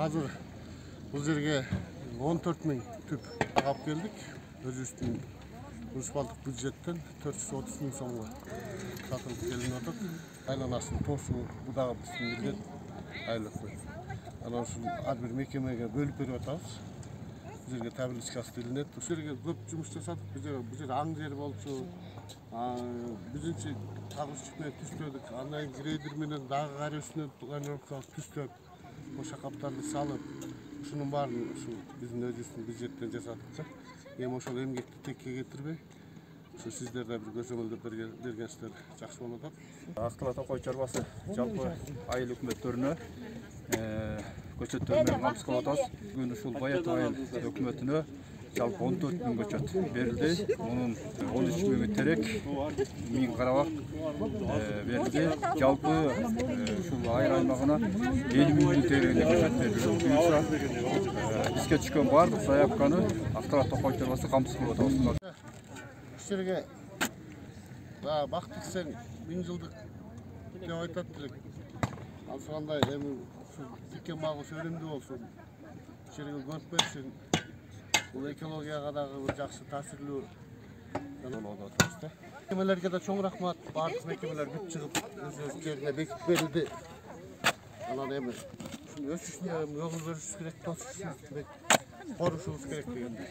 Hazır bu жерге 14.000 tüp alып келдік. Өзіміздің муниципалдық бюджеттен 430.000 сомға сатылып келіп жатыр. Айланасын тосу бұдағы біздің міндет айлықпен. Анан ушул ар бир мекемеге бөлүп берип атабыз. Бул жерге табличка астылынет. Ушул жерге көп жумуш жасадык. Бул жер аң жер болчу. Бизинчи тагышчык менен түстөдүк. Андан кийин грейдер менен дагы кар үстүнө планировка түстөп, ошо каптарды салып, ушунун баарын ушу биздин өзүбүздүн бюджеттен жасадык. Эми ошол эмгекти текке кетирбей, ушу сиздер да бир көзөмөлдөп бергенсиздер жакшы болот атат. Актала Токой чарбасы жалпы айыл өкмөттөрүнө көчөттөр менен камсыз кылып атабыз. Бүгүн ушул Баятов айыл өкмөтүнө жалпы 14.000 көчөт берилди. Мунун 13.000 терек, 1000 карабак берилди. Жалпы ушул айыл аймагына 50.000 тереңде көчөт берилди. Буюрса бизге түшкөн баардык заявканы Актала Токой чарбасы камсыз кылып атабыз. Ушул жерге бак тиксең 1000 жылдык деп айтат элек. Алсагандай эми тиккен багы өнүмдүү болсун. Ушул жерге көрүп берсин. Бул экологияга дагы бир жакшы таасирлүү болот атабыз да. Мекемелерге да чоң рахмат. Бардык мекемелер бүт чыгып өз жерине бекип берилди. Анан эми ушул өсүшүнө жол көрүшүбүз керек, тосушубуз керек, корушубуз керек дегендей.